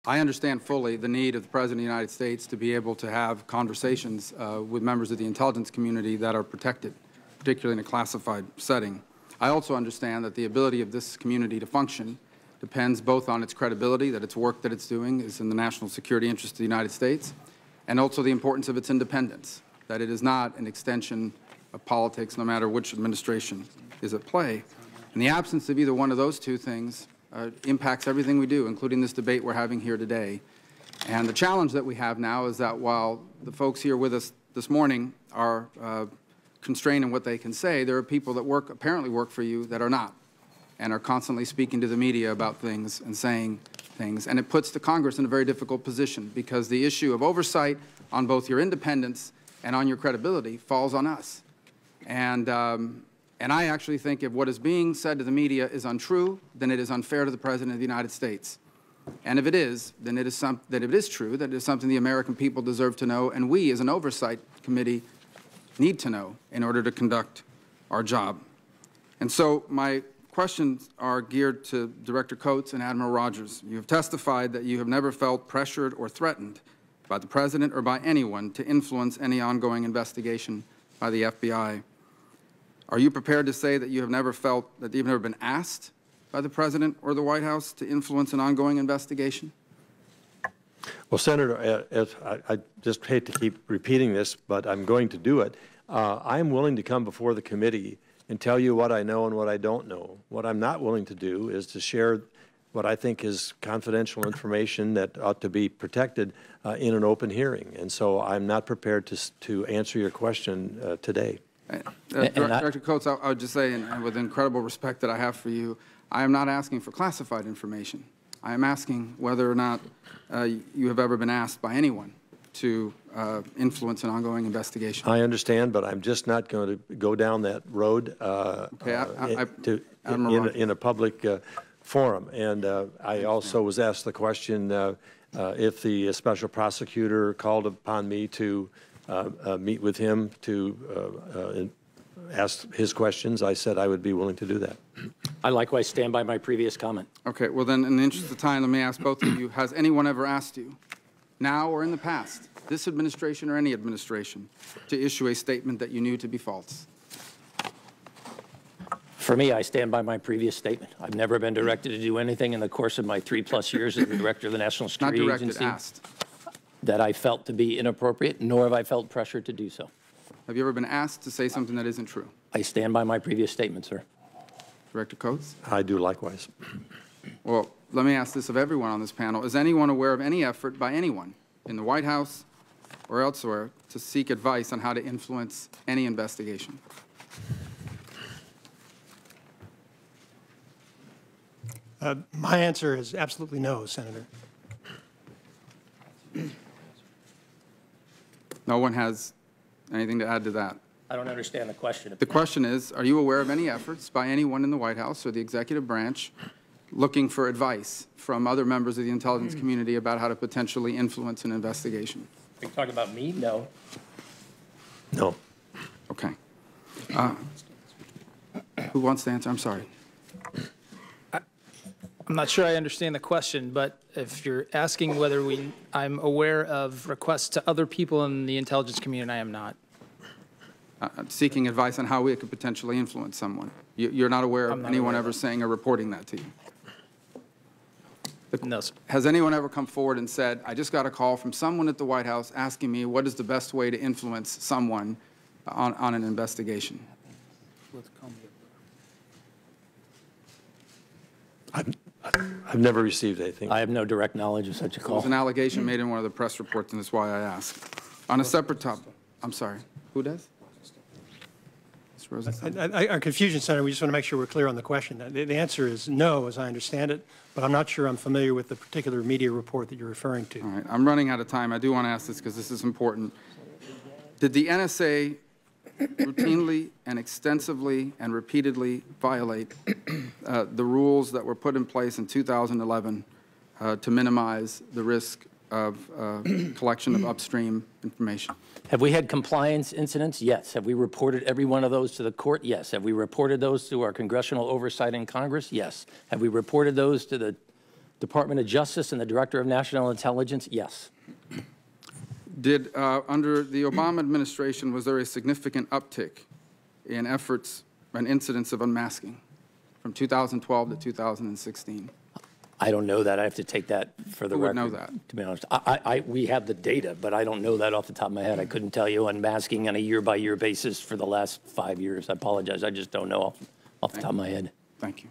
I understand fully the need of the President of the United States to be able to have conversations with members of the intelligence community that are protected, particularly in a classified setting. I also understand that the ability of this community to function depends both on its credibility, that its work that it's doing is in the national security interest of the United States, and also the importance of its independence, that it is not an extension of politics no matter which administration is at play. In the absence of either one of those two things, impacts everything we do, including this debate we're having here today. And the challenge that we have now is that while the folks here with us this morning are constrained in what they can say, there are people that apparently work for you that are not, and are constantly speaking to the media about things and saying things. And it puts the Congress in a very difficult position, because the issue of oversight on both your independence and on your credibility falls on us. And I actually think if what is being said to the media is untrue, then it is unfair to the President of the United States. And if it is, then it is true, that it is something the American people deserve to know, and we as an oversight committee need to know in order to conduct our job. And so my questions are geared to Director Coates and Admiral Rogers. You have testified that you have never felt pressured or threatened by the President or by anyone to influence any ongoing investigation by the FBI. Are you prepared to say that you have never felt that you've never been asked by the President or the White House to influence an ongoing investigation? Well, Senator, I just hate to keep repeating this, but I'm going to do it. I am willing to come before the committee and tell you what I know and what I don't know. What I'm not willing to do is to share what I think is confidential information that ought to be protected in an open hearing. And so I'm not prepared to answer your question today. Director Coates, I would just say, and with incredible respect that I have for you, I am not asking for classified information. I am asking whether or not you have ever been asked by anyone to influence an ongoing investigation. I understand, but I'm just not going to go down that road in a public forum. And I also was asked the question if the special prosecutor called upon me to meet with him to ask his questions. I said I would be willing to do that. I likewise stand by my previous comment. Okay, well then, in the interest of time, let me ask both of you, has anyone ever asked you, now or in the past, this administration or any administration, to issue a statement that you knew to be false? For me, I stand by my previous statement. I've never been directed to do anything in the course of my 3+ years as the Director of the National Security Agency. Agency. Not directed, asked. That I felt to be inappropriate, nor have I felt pressure to do so. Have you ever been asked to say something that isn't true? I stand by my previous statement, sir. Director Coates? I do likewise. Well, let me ask this of everyone on this panel. Is anyone aware of any effort by anyone in the White House or elsewhere to seek advice on how to influence any investigation? My answer is absolutely no, Senator. No one has anything to add to that? I don't understand the question. The question is, are you aware of any efforts by anyone in the White House or the executive branch looking for advice from other members of the intelligence community about how to potentially influence an investigation? Are you talking about me? No. No. Okay. Who wants to answer? I'm sorry. I'm not sure I understand the question, but if you're asking whether I'm aware of requests to other people in the intelligence community, I am not. Seeking advice on how we could potentially influence someone. You're not aware of anyone ever saying or reporting that to you? No, sir. Has anyone ever come forward and said, I just got a call from someone at the White House asking me what is the best way to influence someone on an investigation? I've never received anything. I have no direct knowledge of such a call. There's an allegation made in one of the press reports, and that's why I ask. On a separate topic, I'm sorry, who does? Mr. Rosenstein. Our confusion, Senator, we just want to make sure we're clear on the question. The answer is no, as I understand it, but I'm not sure I'm familiar with the particular media report that you're referring to. All right, I'm running out of time. I do want to ask this because this is important. Did the NSA routinely and extensively and repeatedly violate the rules that were put in place in 2011 to minimize the risk of collection of upstream information? Have we had compliance incidents? Yes. Have we reported every one of those to the court? Yes. Have we reported those to our congressional oversight in Congress? Yes. Have we reported those to the Department of Justice and the Director of National Intelligence, yes. Did, under the Obama administration, was there a significant uptick in efforts and incidents of unmasking from 2012 to 2016? I don't know that. I have to take that for the Who would record. know that? To be honest, we have the data, but I don't know that off the top of my head. I couldn't tell you unmasking on a year-by-year basis for the last 5 years. I apologize. I just don't know off the top of my head. Thank you.